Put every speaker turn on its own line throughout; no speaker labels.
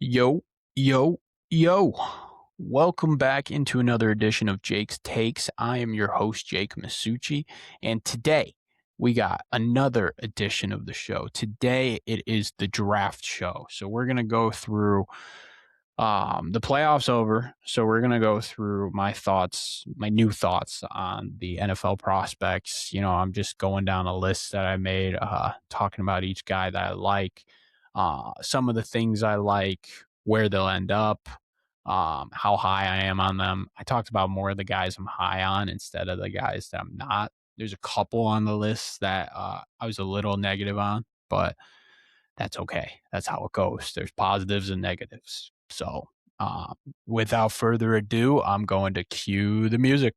Yo, yo, yo. Welcome back into another edition of Jake's Takes. I am your host, Jake Masucci, and today we got another edition of the show. Today it is the draft show. So we're going to go through the playoffs over. So we're going to go through my thoughts, my new thoughts on the NFL prospects. I'm just going down a list that I made, talking about each guy that I like, some of the things I like, where they'll end up, how high I am on them. I talked about more of the guys I'm high on instead of the guys that I'm not. There's a couple on the list that I was a little negative on, but that's okay. That's how it goes. There's positives and negatives. So, without further ado, I'm going to cue the music.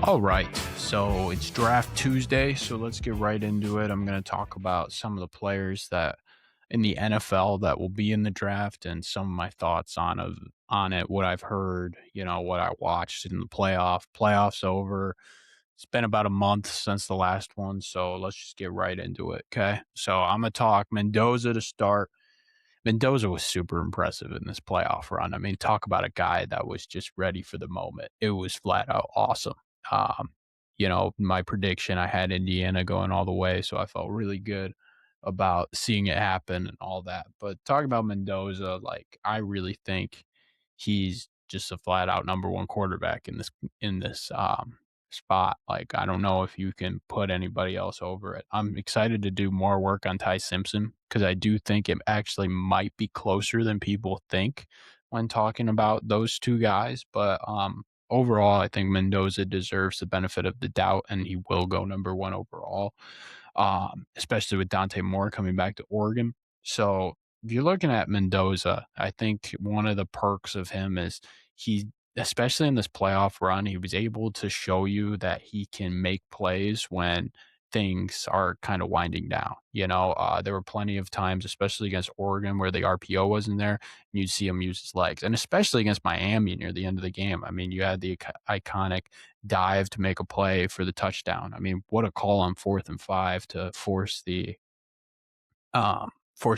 All right. So it's draft Tuesday. So let's get right into it. I'm going to talk about some of the players that in the NFL that will be in the draft and some of my thoughts on it, what I've heard, what I watched in the playoffs over. It's been about a month since the last one, so let's just get right into it. Okay. So I'm going to talk Mendoza to start. Mendoza was super impressive in this playoff run. I mean, talk about a guy that was just ready for the moment. It was flat out awesome. Um, my prediction, I had Indiana going all the way, so I felt really good about seeing it happen and all that. But talking about Mendoza, like I really think he's just a flat out number one quarterback in this spot. Like I don't know if you can put anybody else over it. I'm excited to do more work on Ty Simpson because I do think it actually might be closer than people think when talking about those two guys. But overall, I think Mendoza deserves the benefit of the doubt, and he will go number one overall, especially with Dante Moore coming back to Oregon. So if you're looking at Mendoza, I think one of the perks of him is he, especially in this playoff run, he was able to show you that he can make plays when things are kind of winding down. There were plenty of times, especially against Oregon, where the RPO wasn't there, and you'd see him use his legs, and especially against Miami near the end of the game. I mean, you had the iconic dive to make a play for the touchdown. I mean, what a call on 4th and 5 to force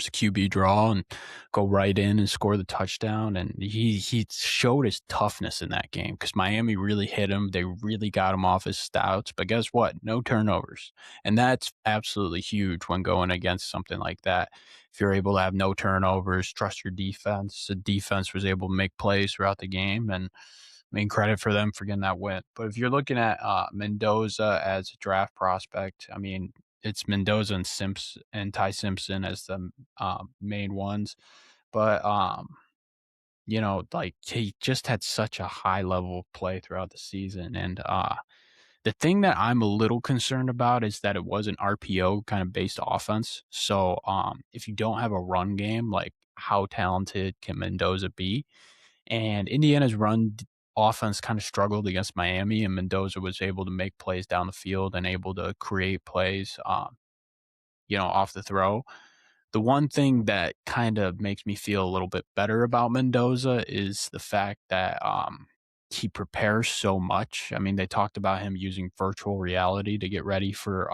a QB draw and go right in and score the touchdown. And he showed his toughness in that game because Miami really hit him. They really got him off his stouts. But guess what? No turnovers. And that's absolutely huge when going against something like that. If you're able to have no turnovers, trust your defense. The defense was able to make plays throughout the game. And I mean, credit for them for getting that win. But if you're looking at Mendoza as a draft prospect, I mean, it's Mendoza and Ty Simpson as the main ones. But like he just had such a high level of play throughout the season. And the thing that I'm a little concerned about is that it was an RPO kind of based offense. So if you don't have a run game, like how talented can Mendoza be? And Indiana's offense kind of struggled against Miami, and Mendoza was able to make plays down the field and able to create plays, off the throw. The one thing that kind of makes me feel a little bit better about Mendoza is the fact that he prepares so much. I mean, they talked about him using virtual reality to get ready for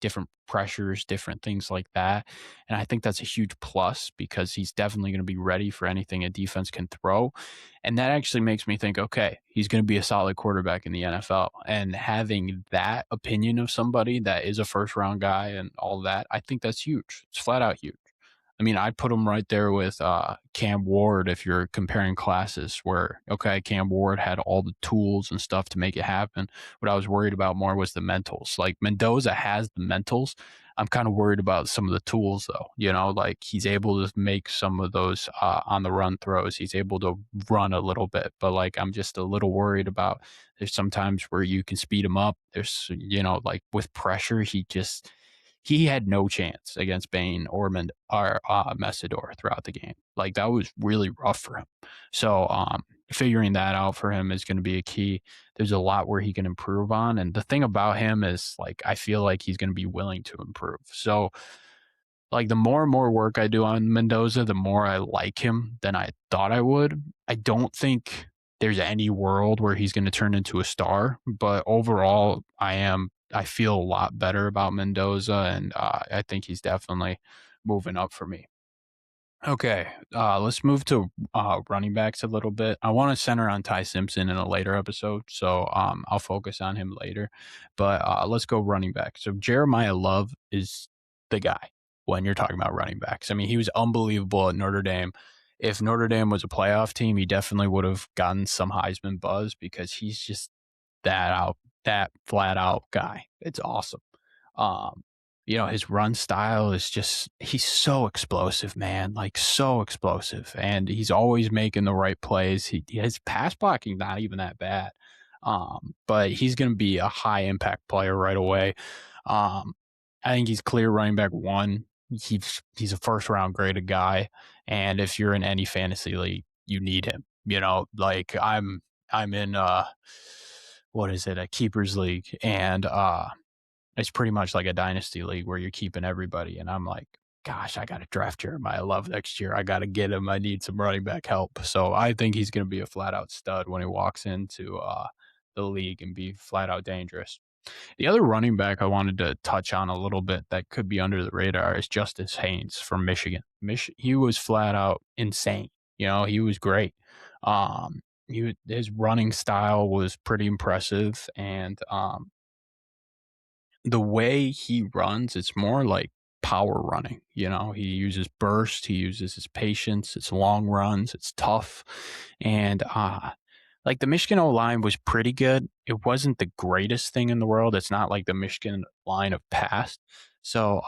different pressures, different things like that. And I think that's a huge plus because he's definitely going to be ready for anything a defense can throw. And that actually makes me think, okay, he's going to be a solid quarterback in the NFL. And having that opinion of somebody that is a first round guy and all that, I think that's huge. It's flat out huge. I mean, I'd put him right there with Cam Ward if you're comparing classes where, okay, Cam Ward had all the tools and stuff to make it happen. What I was worried about more was the mentals. Like Mendoza has the mentals. I'm kind of worried about some of the tools, though. Like he's able to make some of those on the run throws. He's able to run a little bit, but like I'm just a little worried about there's sometimes where you can speed him up. There's, like with pressure, he had no chance against Bain or Messidor throughout the game. Like that was really rough for him. So figuring that out for him is going to be a key. There's a lot where he can improve on. And the thing about him is like I feel like he's going to be willing to improve. So Like, the more and more work I do on Mendoza, the more I like him than I thought I would. I don't think there's any world where he's gonna turn into a star, but overall, I feel a lot better about Mendoza, and, I think he's definitely moving up for me. Okay, let's move to running backs a little bit. I want to center on Ty Simpson in a later episode, so I'll focus on him later. But let's go running back. So Jeremiah Love is the guy when you're talking about running backs. I mean, he was unbelievable at Notre Dame. If Notre Dame was a playoff team, he definitely would have gotten some Heisman buzz because he's just that flat out guy. It's awesome. Um, his run style is just he's so explosive, man, like so explosive, and he's always making the right plays. His pass blocking not even that bad. But he's going to be a high impact player right away. Um, I think he's clear running back one. He's a first round graded guy, and if you're in any fantasy league, you need him. Like I'm in what is it, a keepers league, and it's pretty much like a dynasty league where you're keeping everybody. And I'm like, gosh, I got to draft Jeremiah Love next year. I got to get him. I need some running back help. So I think he's going to be a flat out stud when he walks into the league and be flat out dangerous. The other running back I wanted to touch on a little bit that could be under the radar is Justice Haynes from Michigan. He was flat out insane. He was great. His running style was pretty impressive, and the way he runs, it's more like power running. He uses burst, he uses his patience, it's long runs, it's tough. And like the Michigan O line was pretty good. It wasn't the greatest thing in the world. It's not like the Michigan line of past. So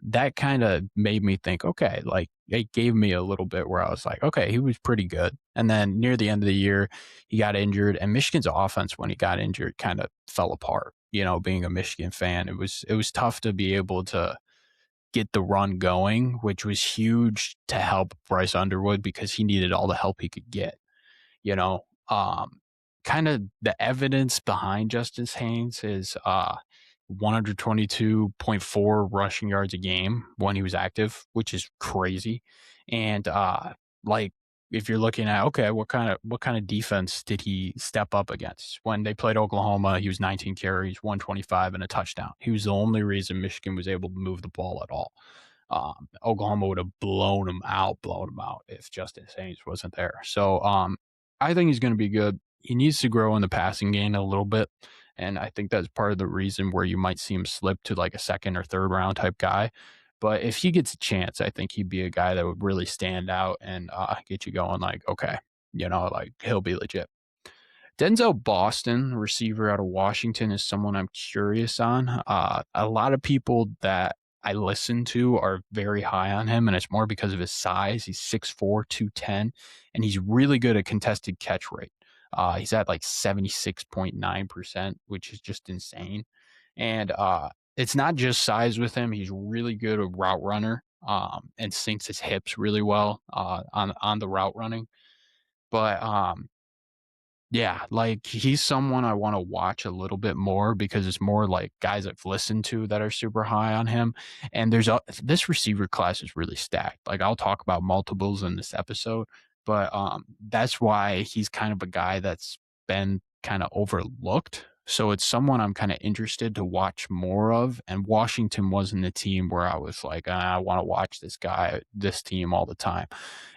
that kind of made me think, okay, like it gave me a little bit where I was like, okay, he was pretty good. And then near the end of the year, he got injured, and Michigan's offense when he got injured kind of fell apart. Being a Michigan fan, it was tough to be able to get the run going, which was huge to help Bryce Underwood because he needed all the help he could get you know um kind of the evidence behind Justice Haynes is 122.4 rushing yards a game when he was active, which is crazy. And like if you're looking at, okay, what kind of defense did he step up against? When they played Oklahoma, he was 19 carries, 125 and a touchdown. He was the only reason Michigan was able to move the ball at all. Oklahoma would have blown him out if Justice Haynes wasn't there. So I think he's going to be good. He needs to grow in the passing game a little bit. And I think that's part of the reason where you might see him slip to like a second or third round type guy. But if he gets a chance, I think he'd be a guy that would really stand out and get you going like, okay, like he'll be legit. Denzel Boston, receiver out of Washington, is someone I'm curious on. A lot of people that I listen to are very high on him, and it's more because of his size. He's 6'4", 210, and he's really good at contested catch rate. He's at like 76.9%, which is just insane. And it's not just size with him. He's really good at route runner and sinks his hips really well on the route running. But yeah, like he's someone I want to watch a little bit more because it's more like guys I've listened to that are super high on him. And this receiver class is really stacked. Like I'll talk about multiples in this episode, but that's why he's kind of a guy that's been kind of overlooked. So it's someone I'm kind of interested to watch more of. And Washington wasn't a team where I was like, I want to watch this team all the time.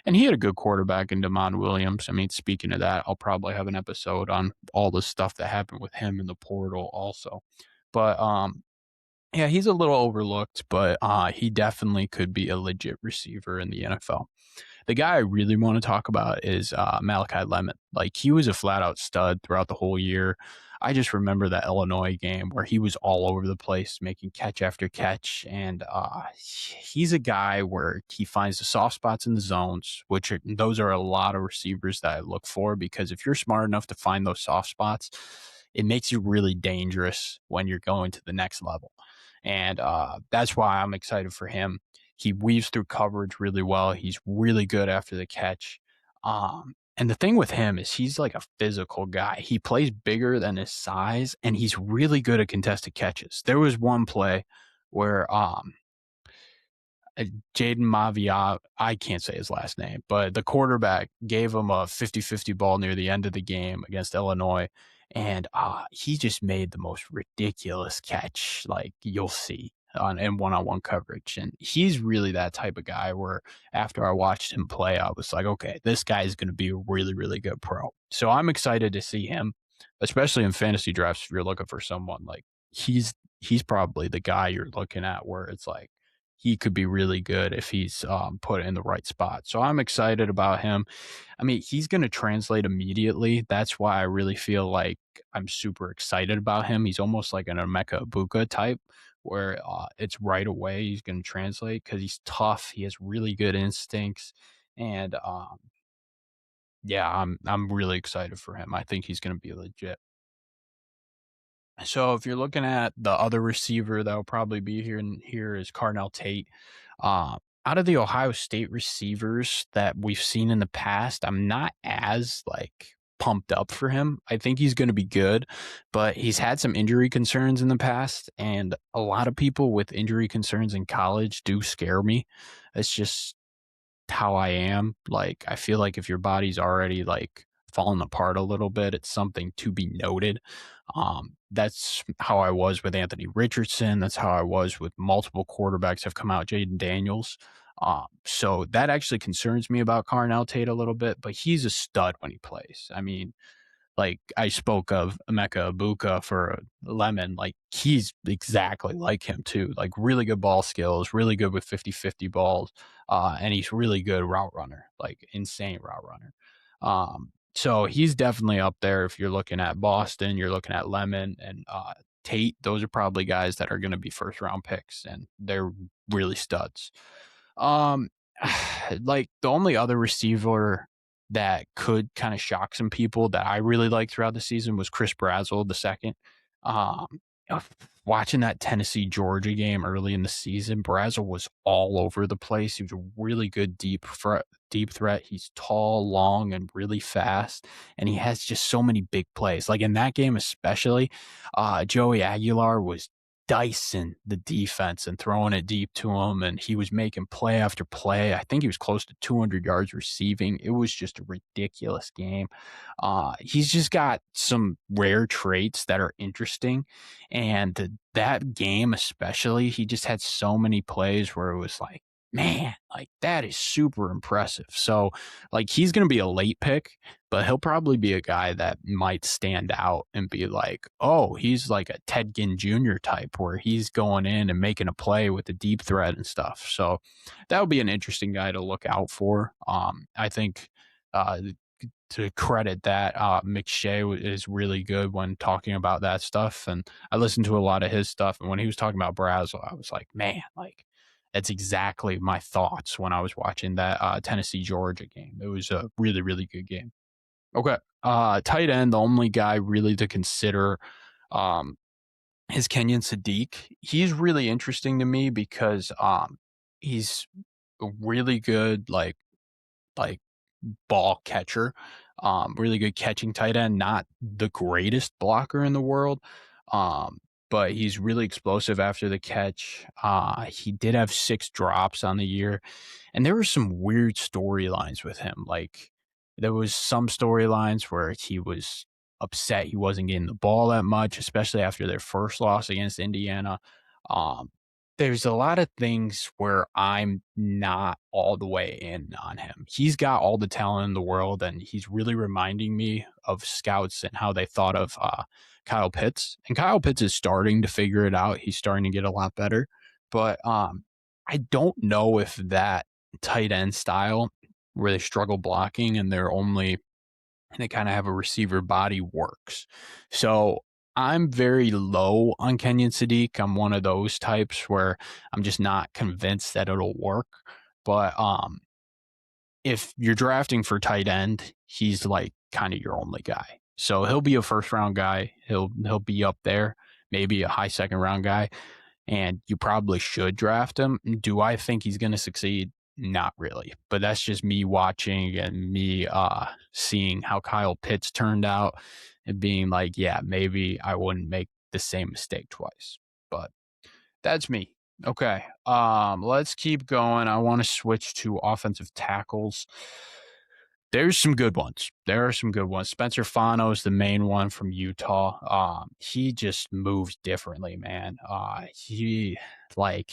And he had a good quarterback in Damon Williams. I mean, speaking of that, I'll probably have an episode on all the stuff that happened with him in the portal also. But yeah, he's a little overlooked, but he definitely could be a legit receiver in the NFL. The guy I really want to talk about is Malachi Lemon. Like he was a flat out stud throughout the whole year. I just remember that Illinois game where he was all over the place, making catch after catch. And he's a guy where he finds the soft spots in the zones, those are a lot of receivers that I look for because if you're smart enough to find those soft spots, it makes you really dangerous when you're going to the next level. And that's why I'm excited for him. He weaves through coverage really well. He's really good after the catch. And the thing with him is he's like a physical guy. He plays bigger than his size, and he's really good at contested catches. There was one play where uh, Jaden Mavia, I can't say his last name, but the quarterback gave him a 50-50 ball near the end of the game against Illinois, and he just made the most ridiculous catch like you'll see on in one-on-one coverage. And he's really that type of guy where after I watched him play, I was like, okay, this guy is going to be a really, really good pro. So I'm excited to see him, especially in fantasy drafts. If you're looking for someone like he's he's probably the guy you're looking at where it's like he could be really good if he's put in the right spot. So I'm excited about him. I mean, he's going to translate immediately. That's why I really feel like I'm super excited about him. He's almost like an Emeka Ibuka type, where it's right away he's going to translate because he's tough. He has really good instincts, and yeah, I'm really excited for him. I think he's going to be legit. So if you're looking at the other receiver that will probably be here is Carnell Tate. Out of the Ohio State receivers that we've seen in the past, I'm not as like pumped up for him. I think he's going to be good, but he's had some injury concerns in the past, and a lot of people with injury concerns in college do scare me. It's just how I am. Like, I feel like if your body's already like falling apart a little bit, it's something to be noted. That's how I was with Anthony Richardson. That's how I was with multiple quarterbacks have come out, Jaden Daniels. So that actually concerns me about Carnell Tate a little bit, but he's a stud when he plays. I mean, like I spoke of Emeka Ibuka for Lemon, like he's exactly like him too. Like really good ball skills, really good with 50-50 balls, and he's really good route runner, like insane route runner. So he's definitely up there if you're looking at Boston, you're looking at Lemon and Tate. Those are probably guys that are going to be first round picks, and they're really studs. Um, like the only other receiver that could kind of shock some people that I really liked throughout the season was Chris Brazzell the second. Um, uh, Watching that Tennessee Georgia game early in the season, Brazzell was all over the place. He was a really good deep threat. He's tall, long, and really fast, and he has just so many big plays. Like in that game, especially, Joey Aguilar was dicing the defense and throwing it deep to him, and he was making play after play. I think he was close to 200 yards receiving. It was just a ridiculous game. He's just got some rare traits that are interesting, and that game especially, he just had so many plays where it was like, man, like that is super impressive. So, like, he's going to be a late pick, but he'll probably be a guy that might stand out and be like, oh, he's like a Ted Ginn Jr. type where he's going in and making a play with the deep threat and stuff. So that would be an interesting guy to look out for. I think uh, to credit that, McShay is really good when talking about that stuff. And I listened to a lot of his stuff. And when he was talking about Brazzell, I was like, man, like that's exactly my thoughts when I was watching that Tennessee Georgia game. It was a really, really good game. Okay. Tight end, the only guy really to consider um, is Kenyon Sadiq. He's really interesting to me because he's a really good like ball catcher, really good catching tight end, not the greatest blocker in the world. Um, but he's really explosive after the catch. He did have 6 drops on the year, and there were some weird storylines with him. Like there was some storylines where he was upset he wasn't getting the ball that much, especially after their first loss against Indiana. Um, there's a lot of things where I'm not all the way in on him. He's got all the talent in the world, and he's really reminding me of scouts and how they thought of Kyle Pitts. And Kyle Pitts is starting to figure it out. He's starting to get a lot better. But I don't know if that tight end style where they struggle blocking and they kind of have a receiver body works. So I'm very low on Kenyon Sadiq. I'm one of those types where I'm just not convinced that it'll work. But if you're drafting for tight end, he's like kind of your only guy. So he'll be a first round guy. He'll be up there, maybe a high second round guy, and you probably should draft him. Do I think he's going to succeed? Not really, but that's just me watching and me seeing how Kyle Pitts turned out and being like, yeah, maybe I wouldn't make the same mistake twice. But that's me. Okay. Let's keep going. I want to switch to offensive tackles. There's some good ones. There are some good ones. Spencer Fano is the main one from Utah. He just moves differently, man. Like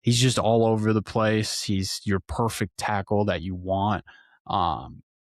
he's just all over the place. He's your perfect tackle that you want.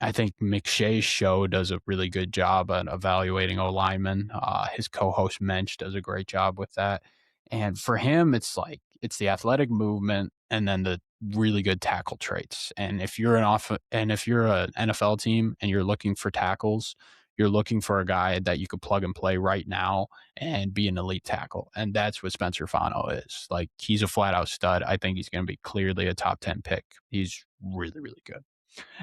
I think McShay's show does a really good job at evaluating O linemen. His co-host Mensch does a great job with that. And for him, it's like it's the athletic movement and then the really good tackle traits. And if you're an NFL team and you're looking for tackles, you're looking for a guy that you could plug and play right now and be an elite tackle. And that's what Spencer Fano is. Like he's a flat out stud. I think he's going to be clearly a top 10 pick. He's really, really good.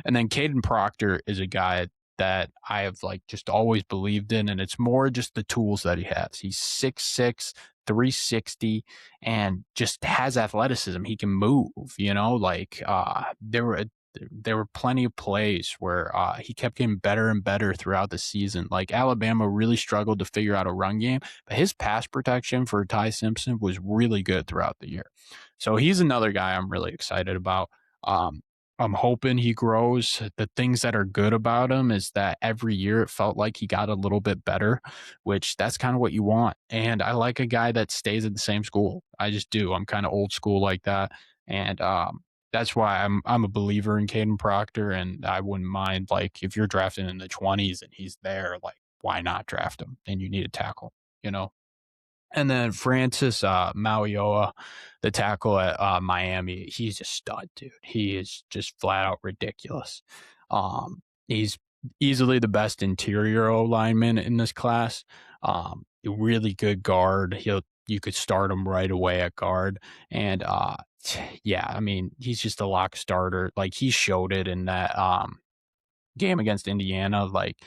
And then Caden Proctor is a guy that I have like just always believed in, and it's more just the tools that he has. He's 6'6", 360, and just has athleticism. He can move, like there were plenty of plays where he kept getting better and better throughout the season. Like Alabama really struggled to figure out a run game, but his pass protection for Ty Simpson was really good throughout the year. So he's another guy I'm really excited about. Um, I'm hoping he grows. The things that are good about him is that every year it felt like he got a little bit better, which that's kind of what you want. And I like a guy that stays at the same school. I just do. I'm kind of old school like that. And that's why I'm a believer in Caden Proctor, and I wouldn't mind like if you're drafting in the 20s and he's there, like why not draft him? And you need a tackle, you know. And then Francis Mauigoa, the tackle at Miami, he's a stud, dude. He is just flat out ridiculous. He's easily the best interior O lineman in this class. A really good guard. You could start him right away at guard, and yeah, I mean he's just a lock starter. Like he showed it in that game against Indiana. Like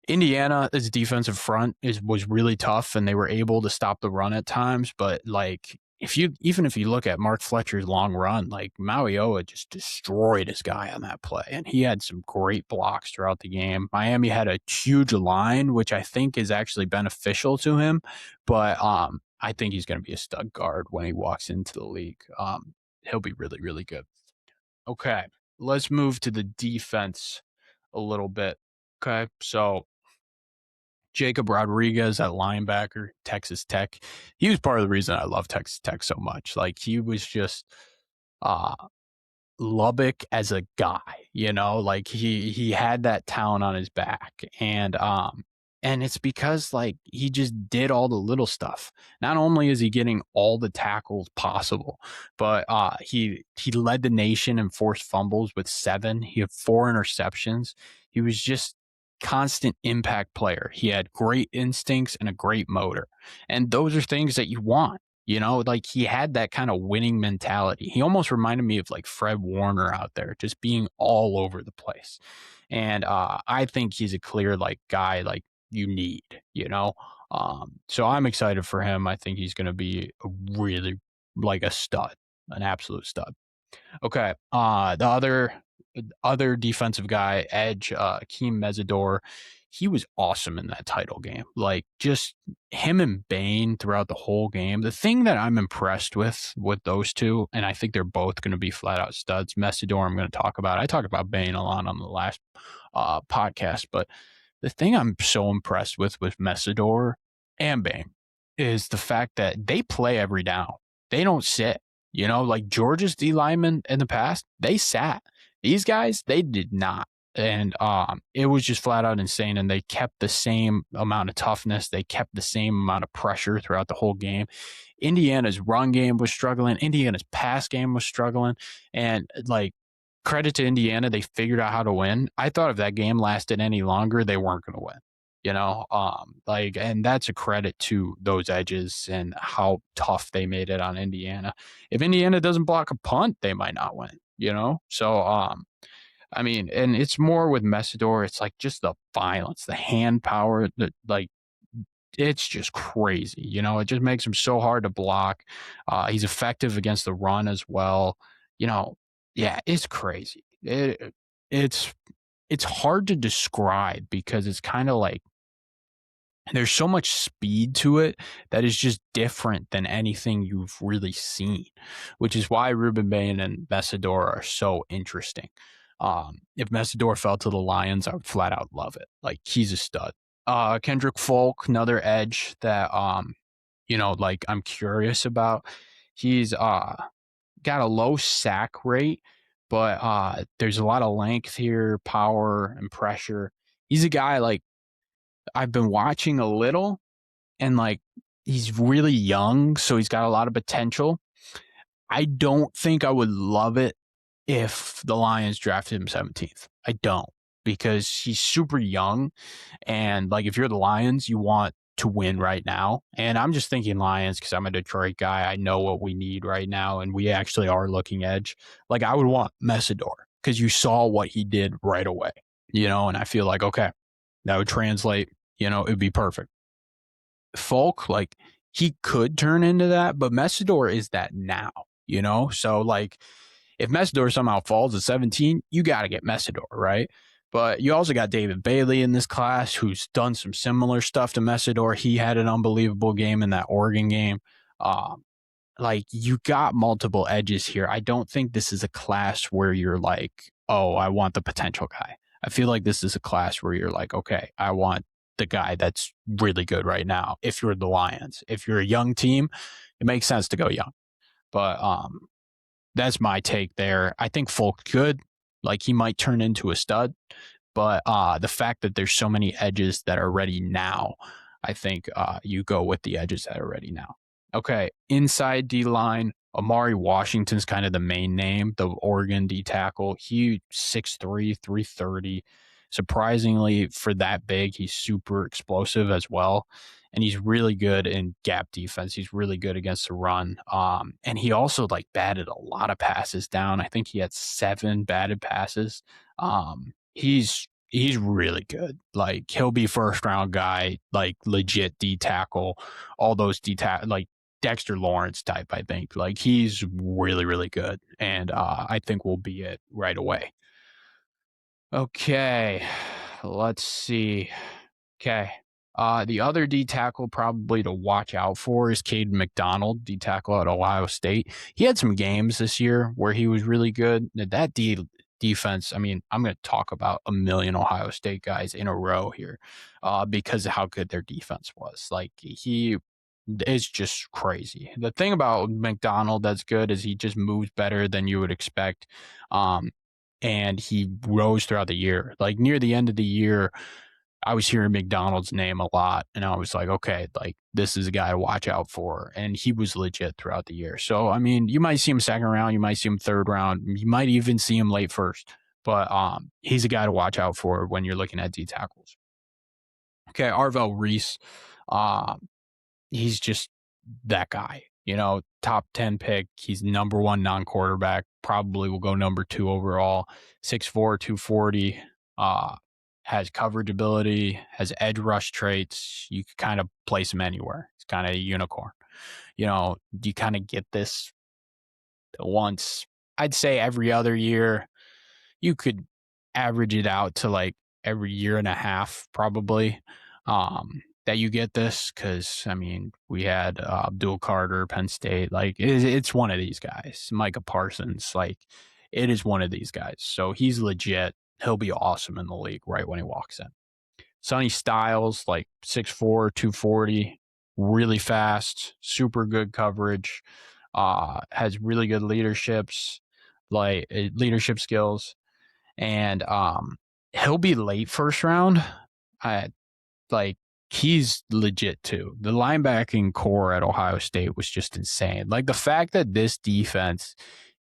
Indiana's defensive front was really tough, and they were able to stop the run at times. But like, if you look at Mark Fletcher's long run, like Mauigoa just destroyed his guy on that play, and he had some great blocks throughout the game. Miami had a huge line, which I think is actually beneficial to him, but I think he's going to be a stud guard when he walks into the league. He'll be really, really good. Okay, let's move to the defense a little bit. Okay, so Jacob Rodriguez at linebacker, Texas Tech. He was part of the reason I love Texas Tech so much. Like he was just uh Lubbock as a guy, like he had that town on his back, and it's because like he just did all the little stuff. Not only is he getting all the tackles possible, but he led the nation in forced fumbles with 7. He had 4 interceptions. He was just constant impact player. He had great instincts and a great motor. And those are things that you want. Like he had that kind of winning mentality. He almost reminded me of like Fred Warner out there, just being all over the place. And I think he's a clear like guy like you need, you know. So I'm excited for him. I think he's going to be a really like a stud, an absolute stud. Okay. The other defensive guy, edge, Akeem Mesidor, he was awesome in that title game. Like just him and Bain throughout the whole game. The thing that I'm impressed with those two, and I think they're both going to be flat out studs. Mesidor, I'm going to talk about. I talked about Bain a lot on the last podcast, but the thing I'm so impressed with Mesidor and Bain is the fact that they play every down. They don't sit. Like Georgia's D linemen in the past, they sat. These guys, they did not. And it was just flat out insane. And they kept the same amount of toughness. They kept the same amount of pressure throughout the whole game. Indiana's run game was struggling. Indiana's pass game was struggling. And like, credit to Indiana, they figured out how to win. I thought if that game lasted any longer, they weren't going to win. And that's a credit to those edges and how tough they made it on Indiana. If Indiana doesn't block a punt, they might not win. So I mean, and it's more with Messidor, it's like just the violence, the hand power, like it's just crazy. It just makes him so hard to block. He's effective against the run as well. You know, yeah, it's crazy. It's it's hard to describe because it's kind of like There's so much speed to it that is just different than anything you've really seen, which is why Ruben Bain and Messidor are so interesting. If Messidor fell to the Lions, I would flat out love it. Like, he's a stud. Kendrick Folk, another edge that like, I'm curious about. He's got a low sack rate, but there's a lot of length here, power and pressure. He's a guy like I've been watching a little, and like, he's really young, so he's got a lot of potential. I don't think I would love it if the Lions drafted him 17th. I don't, because he's super young, and like, if you're the Lions, you want to win right now. And I'm just thinking Lions because I'm a Detroit guy. I know what we need right now, and we actually are looking edge. Like, I would want Messidor because you saw what he did right away, and I feel like, okay, that would translate, it'd be perfect. Folk, like, he could turn into that, but Messidor is that now. So, like, if Messidor somehow falls at 17, you got to get Messidor, right? But you also got David Bailey in this class who's done some similar stuff to Messidor. He had an unbelievable game in that Oregon game. Um, like, you got multiple edges here. I don't think this is a class where you're like, oh, I want the potential guy. I feel like this is a class where you're like, okay, I want the guy that's really good right now. If you're the Lions, if you're a young team, it makes sense to go young. But that's my take there. I think Folk could, like, he might turn into a stud, but the fact that there's so many edges that are ready now, I think you go with the edges that are ready now. Okay, inside D line, Amari Washington's kind of the main name, the Oregon D tackle. He 6'3", 330. Surprisingly, for that big, he's super explosive as well. And he's really good in gap defense. He's really good against the run. And he also like batted a lot of passes down. I think he had 7 batted passes. He's really good. Like, he'll be first round guy, like legit D tackle, all those D tackle, like Dexter Lawrence type. I think like he's really really good, and I think we'll be it right away. Okay, let's see. Okay. The other D tackle probably to watch out for is Caden McDonald, D tackle at Ohio State. He had some games this year where he was really good. That defense, I mean, I'm going to talk about a million Ohio State guys in a row here because of how good their defense was. Like, he is just crazy. The thing about McDonald that's good is he just moves better than you would expect. And he rose throughout the year. Like, near the end of the year, I was hearing McDonald's name a lot, and I was like, okay, like, this is a guy to watch out for. And he was legit throughout the year. So, I mean, you might see him second round, you might see him third round, you might even see him late first. But he's a guy to watch out for when you're looking at D tackles. Okay, Arvell Reese. He's just that guy, top 10 pick. He's number 1 non-quarterback, probably will go number 2 overall, 6'4", 240, has coverage ability, has edge rush traits. You can kind of place him anywhere. It's kind of a unicorn. You kind of get this once, I'd say every other year. You could average it out to like every year and a half, probably, that you get this. Because, I mean, we had Abdul Carter, Penn State. Like, it's one of these guys. Micah Parsons, like, it is one of these guys. So he's legit. He'll be awesome in the league right when he walks in. Sonny Styles, like 6'4", 240, really fast, super good coverage, has really good leadership skills, and he'll be late first round. I like He's legit too. The linebacking core at Ohio State was just insane. Like, the fact that this defense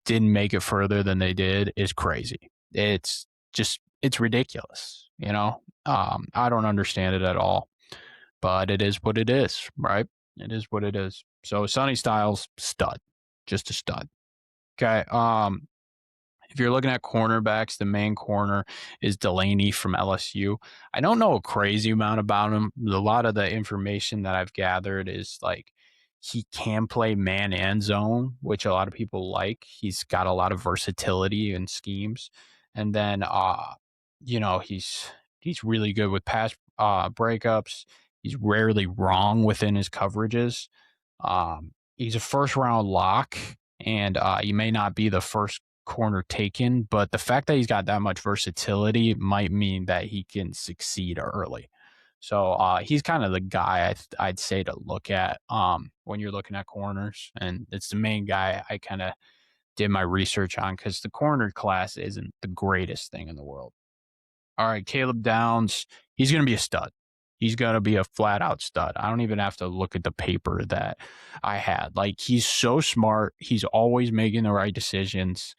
didn't make it further than they did is crazy. It's ridiculous. I don't understand it at all, but it is what it is, right? It is what it is. So Sonny Styles, stud, just a stud. Okay. If you're looking at cornerbacks, the main corner is Delaney from LSU. I don't know a crazy amount about him. A lot of the information that I've gathered is like he can play man and zone, which a lot of people like. He's got a lot of versatility in schemes. And then he's really good with pass breakups. He's rarely wrong within his coverages. He's a first round lock, and he may not be the first corner taken, but the fact that he's got that much versatility might mean that he can succeed early. So he's kind of the guy I'd say to look at when you're looking at corners, and it's the main guy I kind of did my research on because the corner class isn't the greatest thing in the world. All right, Caleb Downs, he's going to be a stud. He's going to be a flat out stud. I don't even have to look at the paper that I had. Like, he's so smart. He's always making the right decisions.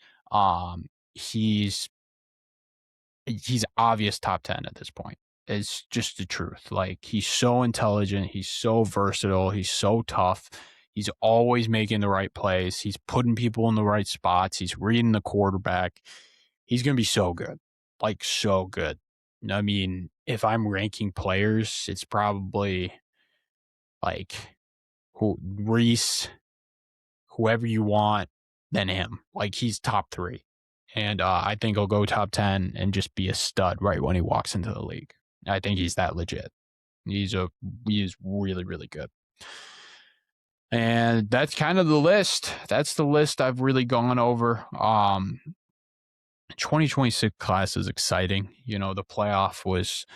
He's obvious top 10 at this point. It's just the truth. Like, he's so intelligent, he's so versatile, he's so tough. He's always making the right plays. He's putting people in the right spots. He's reading the quarterback. He's going to be so good. Like, so good. I mean, if I'm ranking players, it's probably like Reese, whoever you want, than him. Like, he's top 3. And I think he'll go top 10 and just be a stud right when he walks into the league. I think he's that legit. He is really, really good. And that's kind of the list. That's the list I've really gone over. 2026 class is exciting. You know, the playoff was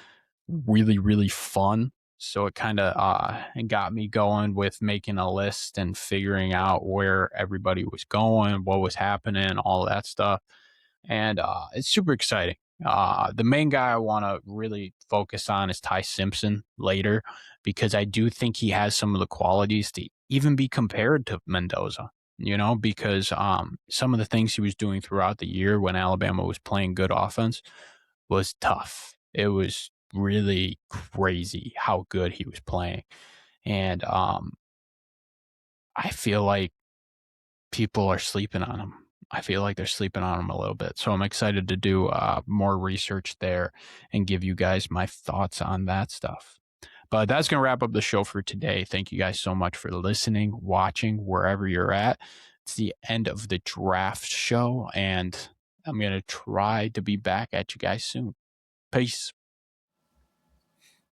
really, really fun. So it kind of got me going with making a list and figuring out where everybody was going, what was happening, all that stuff. And it's super exciting. The main guy I want to really focus on is Ty Simpson later, because I do think he has some of the qualities to even be compared to Mendoza, you know, because some of the things he was doing throughout the year when Alabama was playing good offense was tough. It was really crazy how good he was playing. And I feel like people are sleeping on him. I feel like they're sleeping on him a little bit. So I'm excited to do more research there and give you guys my thoughts on that stuff. But that's going to wrap up the show for today. Thank you guys so much for listening, watching, wherever you're at. It's the end of the draft show, and I'm going to try to be back at you guys soon. Peace.